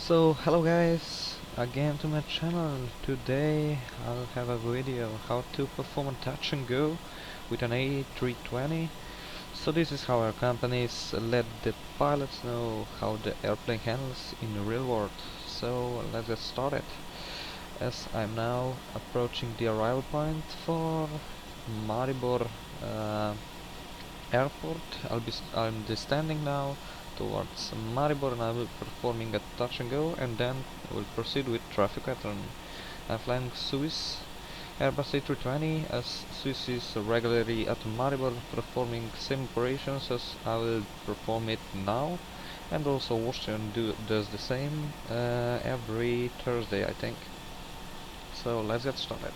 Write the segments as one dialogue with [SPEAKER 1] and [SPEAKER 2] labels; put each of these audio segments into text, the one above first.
[SPEAKER 1] So hello guys, again to my channel. Today I'll have a video how to perform a touch and go with an A320. So this is how our companies let the pilots know how the airplane handles in the real world. So let's get started. As I'm now approaching the arrival point for Maribor airport, I'm standing now towards Maribor, and I will be performing a touch and go, and then we'll proceed with traffic pattern. I'm flying Swiss Airbus A320, as Swiss is regularly at Maribor performing same operations as I will perform it now, and also Austrian does the same every Thursday, I think. So let's get started.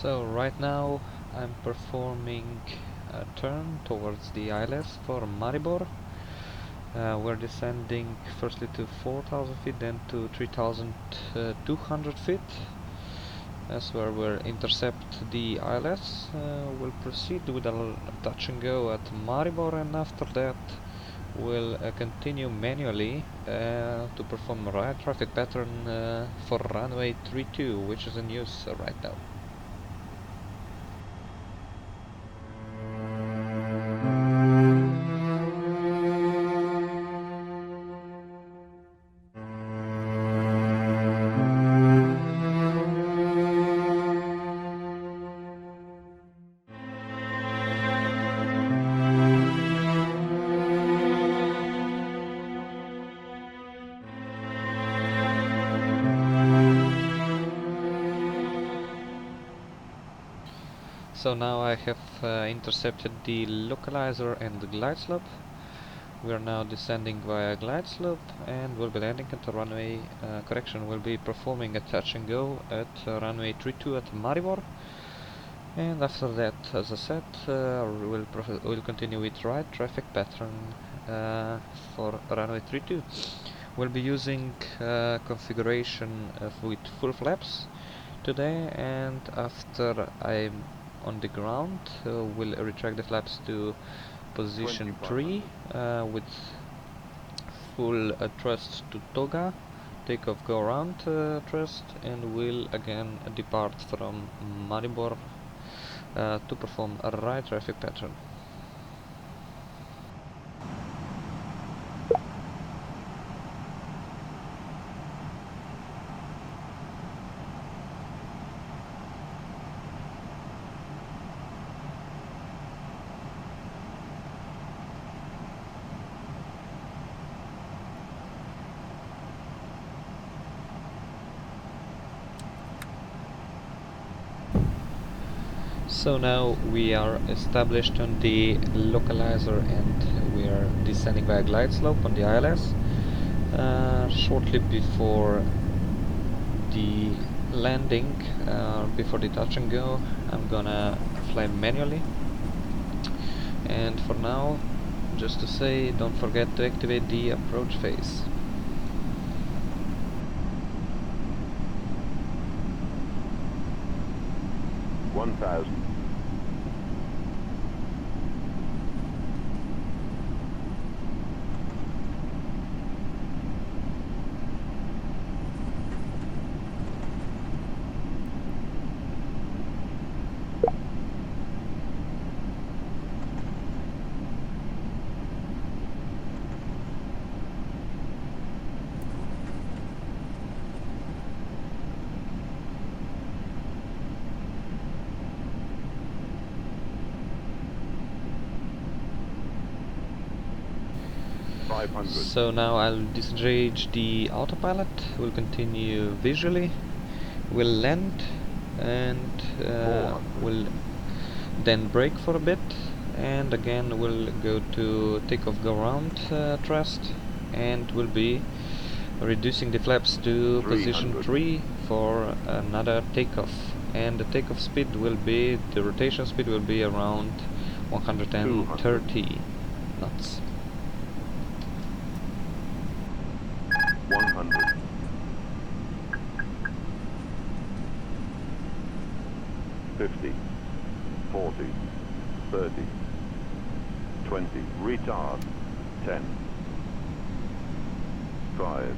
[SPEAKER 1] So right now I'm performing a turn towards the ILS for Maribor. We're descending firstly to 4,000 feet, then to 3,200 feet. That's where we'll intercept the ILS. We'll proceed with a touch and go at Maribor, and after that we'll continue manually to perform a right traffic pattern for runway 32, which is in use right now. So now I have intercepted the localizer and the glide slope. We are now descending via glide slope, and we'll be landing at the runway correction. We'll be performing a touch and go at runway 32 at Maribor, and after that, as I said, we'll continue with right traffic pattern for runway 32. We'll be using configuration with full flaps today, and after I'm on the ground, we'll retract the flaps to position 3 with full thrust to toga, takeoff go around thrust, and we'll again depart from Maribor to perform a right traffic pattern. So now we are established on the localizer, and we are descending by a glide slope on the ILS. Shortly before the landing, before the touch and go, I'm gonna fly manually. And for now, just to say, don't forget to activate the approach phase.
[SPEAKER 2] 500.
[SPEAKER 1] So now I'll disengage the autopilot, we'll continue visually, we'll land, and we'll then brake for a bit, and again we'll go to takeoff go round thrust, and we'll be reducing the flaps to position 3 for another takeoff, and the takeoff speed will be, the rotation speed will be around 130 knots.
[SPEAKER 2] 100. 50. 40. 30. 20. Retard. 10. 5.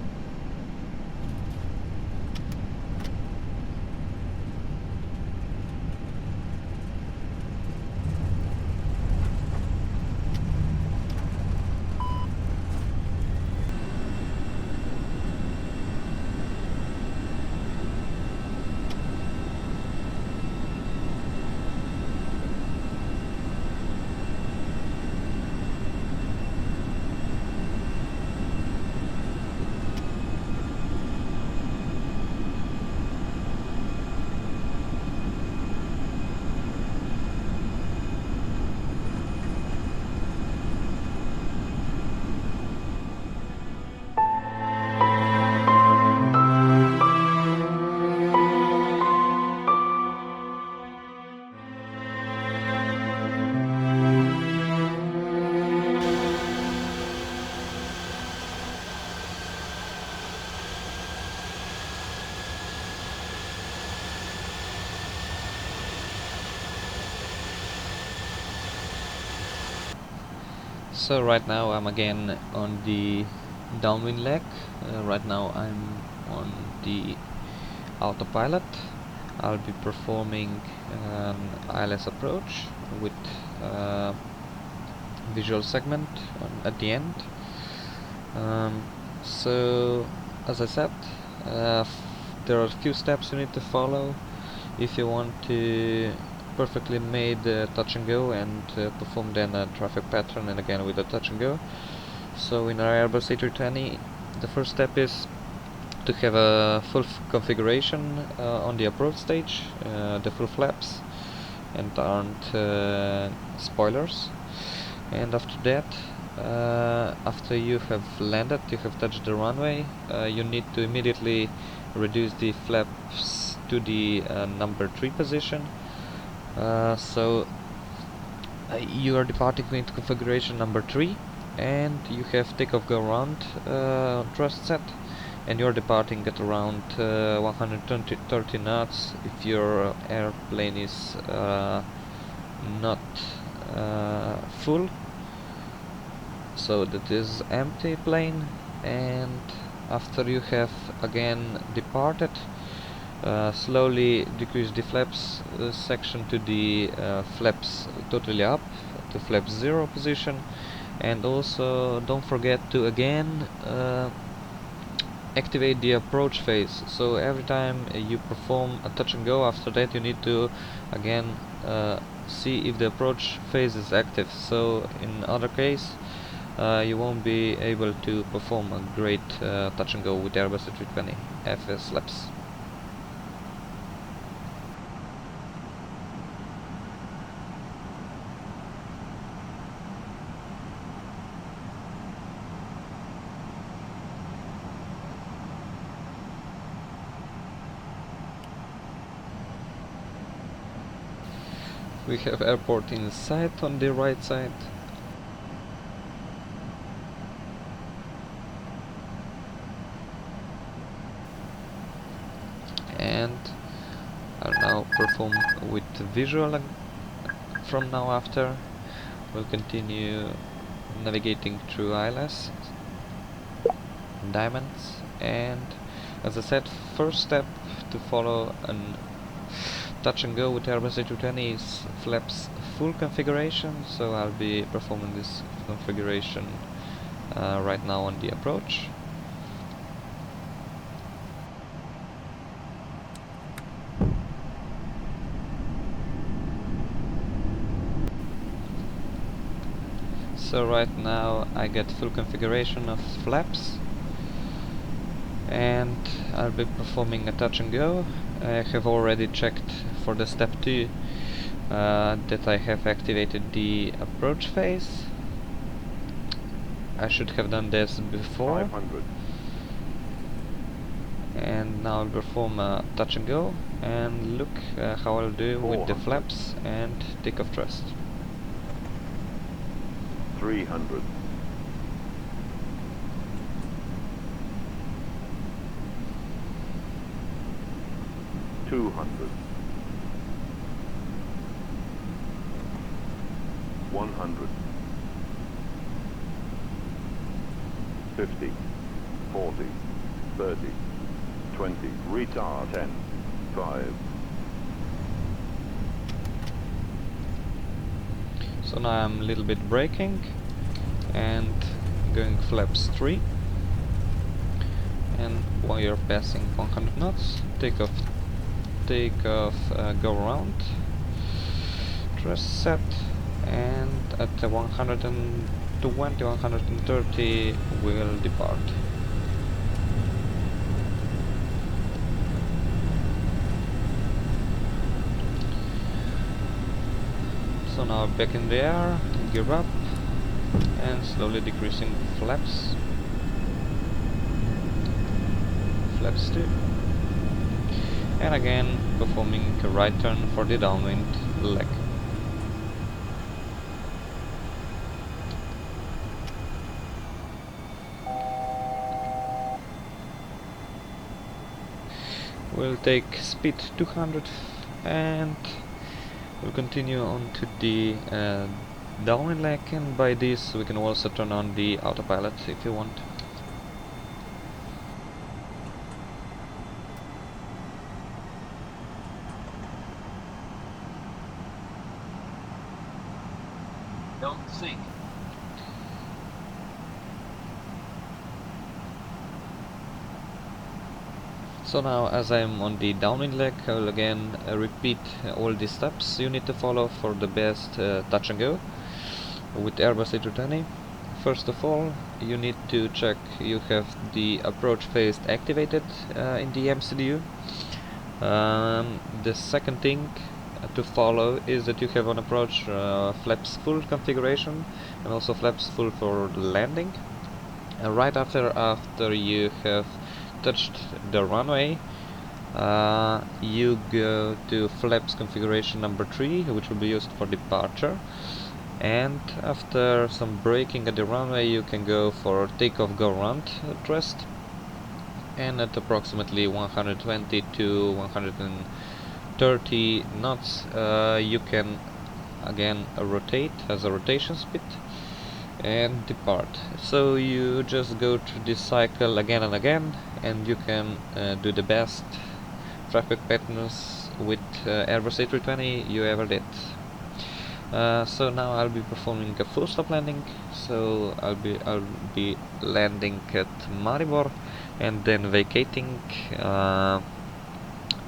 [SPEAKER 1] So right now I'm again on the downwind leg. Right now I'm on the autopilot. I'll be performing an ILS approach with visual segment at the end. So as I said, there are a few steps you need to follow if you want to perfectly made touch and go and perform then a traffic pattern, and again with a touch and go. So in our Airbus A320, the first step is to have a full configuration on the approach stage, the full flaps and aren't spoilers. And after that, after you have landed, you have touched the runway, you need to immediately reduce the flaps to the number 3 position. So you are departing into configuration number 3, and you have takeoff go round thrust set, and you're departing at around 130 knots if your airplane is not full, so that is empty plane. And after you have again departed, slowly decrease the flaps section to the flaps totally up to flap 0 position, and also don't forget to again activate the approach phase. So every time you perform a touch and go, after that you need to again see if the approach phase is active. So in other case you won't be able to perform a great touch and go with Airbus A320 FSLabs. We have airport in sight on the right side. And I'll now perform with visual from now after. We'll continue navigating through ILS, diamonds, and as I said, first step to follow an touch and go with Airbus A320 is flaps full configuration, so I'll be performing this configuration right now on the approach. So right now I get full configuration of flaps, and I'll be performing a touch and go. I have already checked for the step 2 that I have activated the approach phase. I should have done this before.
[SPEAKER 2] 500.
[SPEAKER 1] And now I'll perform a touch and go, and look how I'll do with the
[SPEAKER 2] 400.
[SPEAKER 1] flaps and takeoff thrust.
[SPEAKER 2] 300. 200. 100. 50. 40. 30. 20. Retard. 10. 5.
[SPEAKER 1] So now I'm a little bit braking and going flaps 3, and while you're passing 100 knots, takeoff, go around, thrust set, and at the 120, 130 we'll depart. So now back in the air, gear up, and slowly decreasing flaps. Flaps 2. And again performing a right turn for the downwind leg. We'll take speed 200 and we'll continue on to the downwind leg, and by this we can also turn on the autopilot if you want.
[SPEAKER 3] Don't sink.
[SPEAKER 1] So now, as I'm on the downwind leg, I will again repeat all the steps you need to follow for the best touch and go with Airbus A320. First of all, you need to check you have the approach phase activated in the MCDU. The second thing to follow is that you have on approach flaps full configuration and also flaps full for landing. Right after you have touched the runway, you go to flaps configuration number 3, which will be used for departure, and after some braking at the runway you can go for takeoff go around thrust, and at approximately 120 to 130 knots you can again rotate as a rotation speed and depart. So you just go through this cycle again and again, and you can do the best traffic patterns with Airbus A320 you ever did. So now I'll be performing a full stop landing. So I'll be landing at Maribor and then vacating to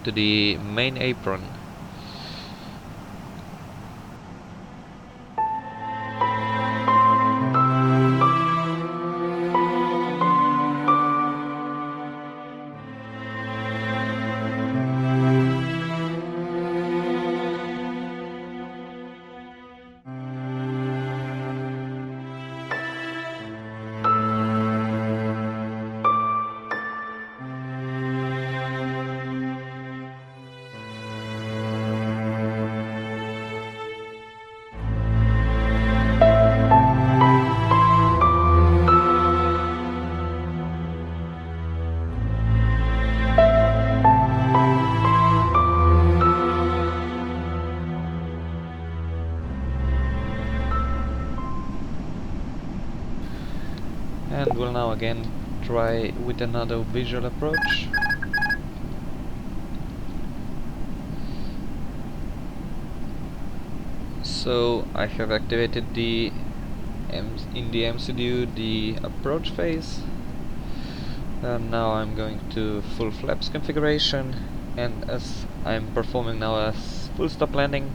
[SPEAKER 1] the main apron. And we'll now again try with another visual approach. So I have activated in the MCDU the approach phase, and now I'm going to full flaps configuration, and as I'm performing now a full stop landing,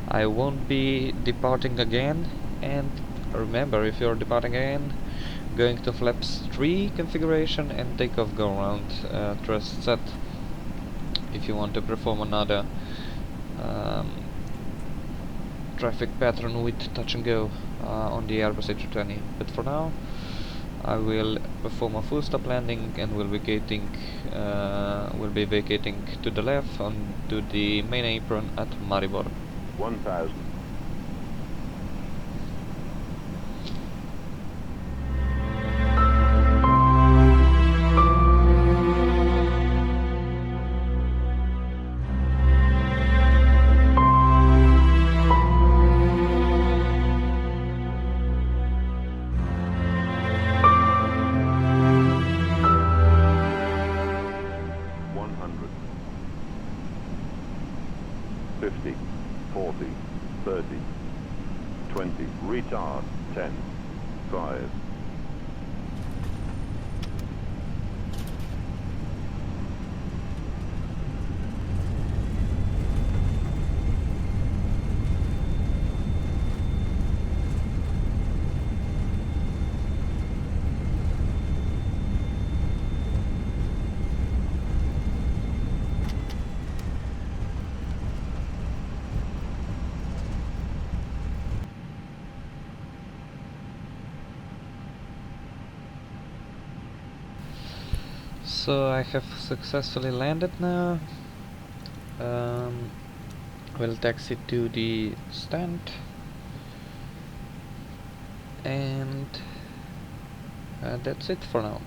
[SPEAKER 1] I won't be departing again, and remember, if you're departing again, going to flaps 3 configuration and takeoff go around thrust set if you want to perform another traffic pattern with touch and go on the Airbus A320. But for now, I will perform a full stop landing and will be vacating to the left onto the main apron at Maribor.
[SPEAKER 2] 1000. Retard 10, 5.
[SPEAKER 1] So I have successfully landed now. We'll taxi to the stand, and that's it for now.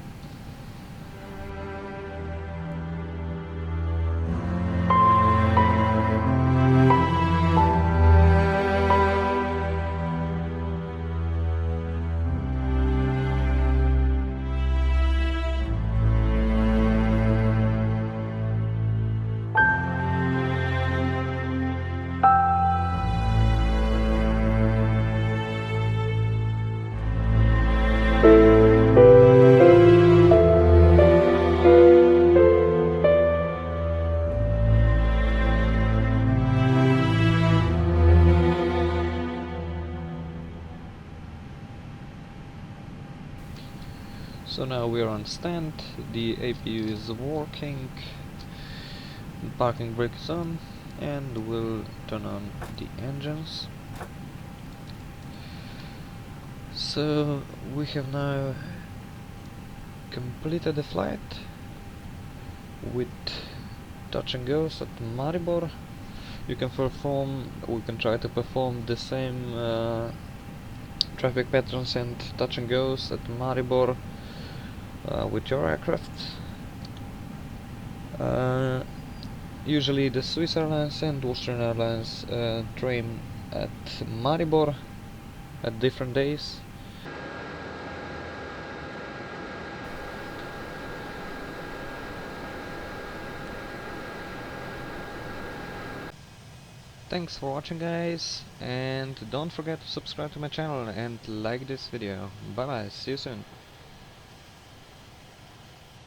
[SPEAKER 1] So now we're on stand, the APU is working, the parking brake is on, and we'll turn on the engines. So we have now completed the flight with touch and goes at Maribor. We can try to perform the same traffic patterns and touch and goes at Maribor with your aircraft. Usually the Swiss Airlines and Austrian Airlines train at Maribor at different days. Thanks for watching, guys, and don't forget to subscribe to my channel and like this video. Bye bye, see you soon.